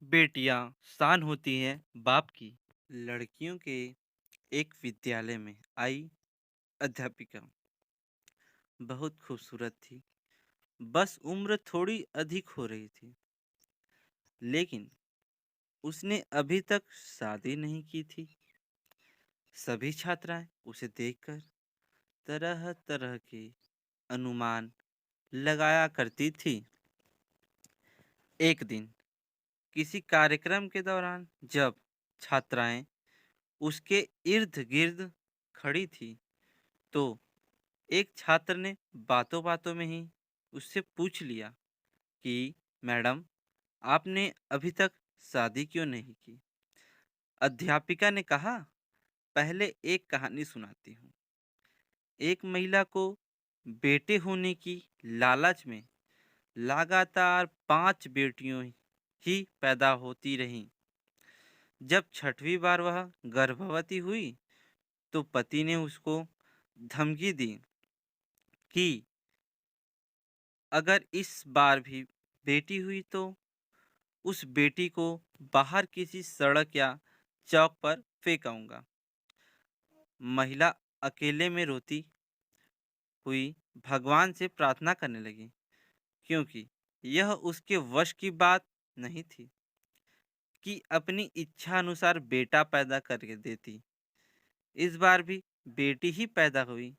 बेटियां शान होती हैं बाप की। लड़कियों के एक विद्यालय में आई अध्यापिका बहुत खूबसूरत थी। बस उम्र थोड़ी अधिक हो रही थी, लेकिन उसने अभी तक शादी नहीं की थी। सभी छात्राएं उसे देखकर तरह तरह के अनुमान लगाया करती थी। एक दिन किसी कार्यक्रम के दौरान जब छात्राएं उसके इर्द गिर्द खड़ी थी, तो एक छात्र ने बातों बातों में ही उससे पूछ लिया कि मैडम, आपने अभी तक शादी क्यों नहीं की। अध्यापिका ने कहा, पहले एक कहानी सुनाती हूँ। एक महिला को बेटे होने की लालच में लगातार 5 बेटियों ही पैदा होती रहीं। जब छठवीं बार वह गर्भवती हुई, तो पति ने उसको धमकी दी कि अगर इस बार भी बेटी हुई तो उस बेटी को बाहर किसी सड़क या चौक पर फेंकाऊंगा। महिला अकेले में रोती हुई भगवान से प्रार्थना करने लगी, क्योंकि यह उसके वश की बात नहीं थी कि अपनी इच्छा अनुसार बेटा पैदा करके देती। इस बार भी बेटी ही पैदा हुई।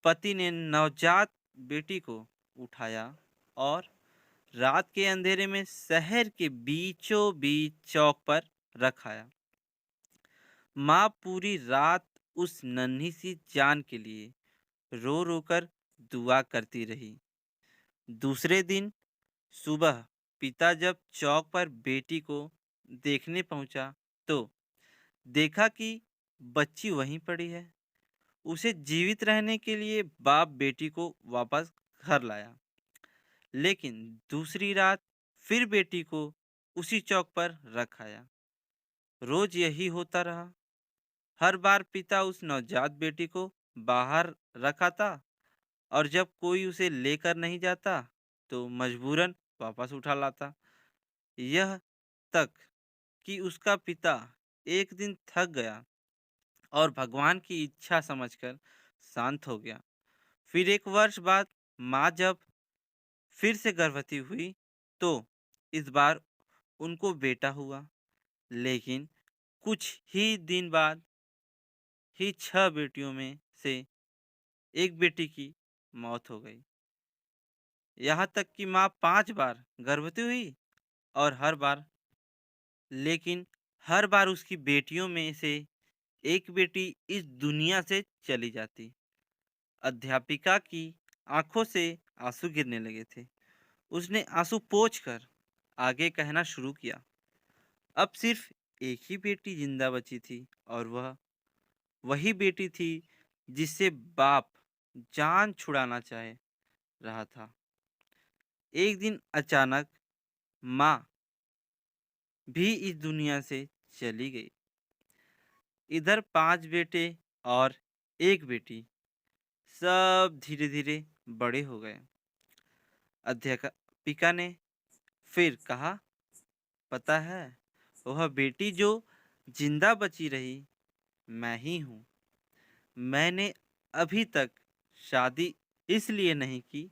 पति ने नवजात बेटी को उठाया और रात के अंधेरे में शहर के बीचों बीच चौक पर रखाया। माँ पूरी रात उस नन्ही सी जान के लिए रो रो कर दुआ करती रही। दूसरे दिन सुबह पिता जब चौक पर बेटी को देखने पहुंचा, तो देखा कि बच्ची वहीं पड़ी है। उसे जीवित रहने के लिए बाप बेटी को वापस घर लाया, लेकिन दूसरी रात फिर बेटी को उसी चौक पर रखाया। रोज यही होता रहा। हर बार पिता उस नवजात बेटी को बाहर रखाता, और जब कोई उसे लेकर नहीं जाता, तो मजबूरन वापस उठा लाता। यह तक कि उसका पिता एक दिन थक गया और भगवान की इच्छा समझकर शांत हो गया। फिर 1 वर्ष बाद माँ जब फिर से गर्भवती हुई, तो इस बार उनको बेटा हुआ, लेकिन कुछ ही दिन बाद ही 6 बेटियों में से एक बेटी की मौत हो गई। यहाँ तक कि माँ 5 बार गर्भवती हुई, और हर बार उसकी बेटियों में से एक बेटी इस दुनिया से चली जाती। अध्यापिका की आंखों से आंसू गिरने लगे थे। उसने आंसू पोंछकर आगे कहना शुरू किया, अब सिर्फ एक ही बेटी जिंदा बची थी, और वह वही बेटी थी जिससे बाप जान छुड़ाना चाहे रहा था। एक दिन अचानक माँ भी इस दुनिया से चली गई। इधर 5 बेटे और एक बेटी सब धीरे धीरे बड़े हो गए। अध्यापिका ने फिर कहा, पता है, वह बेटी जो जिंदा बची रही मैं ही हूँ। मैंने अभी तक शादी इसलिए नहीं की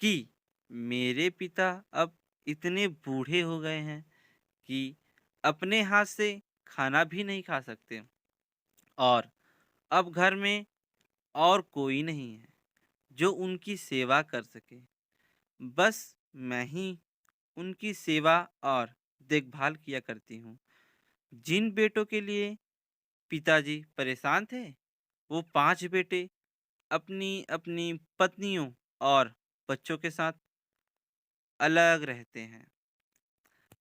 कि मेरे पिता अब इतने बूढ़े हो गए हैं कि अपने हाथ से खाना भी नहीं खा सकते, और अब घर में और कोई नहीं है जो उनकी सेवा कर सके। बस मैं ही उनकी सेवा और देखभाल किया करती हूँ। जिन बेटों के लिए पिताजी परेशान थे, वो 5 बेटे अपनी अपनी पत्नियों और बच्चों के साथ अलग रहते हैं।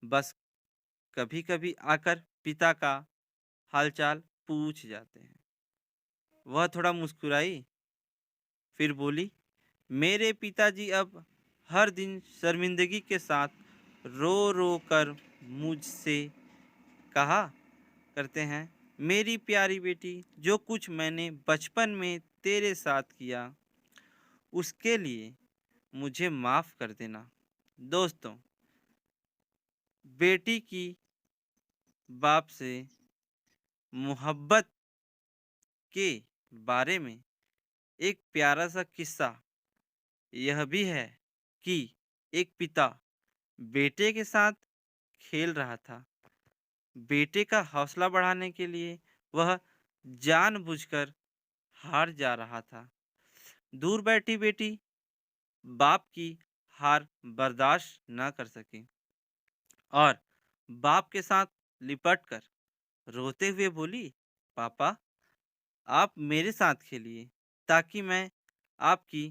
बस कभी कभी आकर पिता का हालचाल पूछ जाते हैं। वह थोड़ा मुस्कुराई, फिर बोली, मेरे पिताजी अब हर दिन शर्मिंदगी के साथ रो रो कर मुझसे कहा करते हैं, मेरी प्यारी बेटी, जो कुछ मैंने बचपन में तेरे साथ किया उसके लिए मुझे माफ़ कर देना। दोस्तों, बेटी की बाप से मोहब्बत के बारे में एक प्यारा सा किस्सा यह भी है कि एक पिता बेटे के साथ खेल रहा था। बेटे का हौसला बढ़ाने के लिए वह जानबूझकर हार जा रहा था। दूर बैठी बेटी बाप की हार बर्दाश्त न कर सकी और बाप के साथ लिपट कर रोते हुए बोली, पापा, आप मेरे साथ खेलिए ताकि मैं आपकी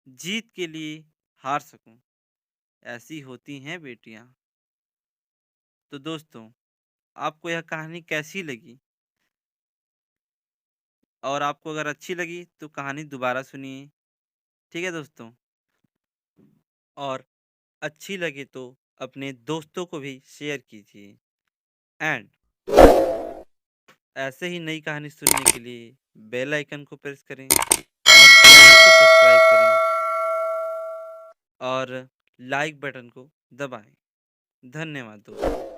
जीत के लिए हार सकूं। ऐसी होती हैं बेटियां। तो दोस्तों, आपको यह कहानी कैसी लगी? और आपको अगर अच्छी लगी तो कहानी दोबारा सुनिए। ठीक है दोस्तों? और अच्छी लगे तो अपने दोस्तों को भी शेयर कीजिए। एंड ऐसे ही नई कहानी सुनने के लिए बेल आइकन को प्रेस करें और चैनल को सब्सक्राइब करें और लाइक बटन को दबाएं। धन्यवाद दोस्तों।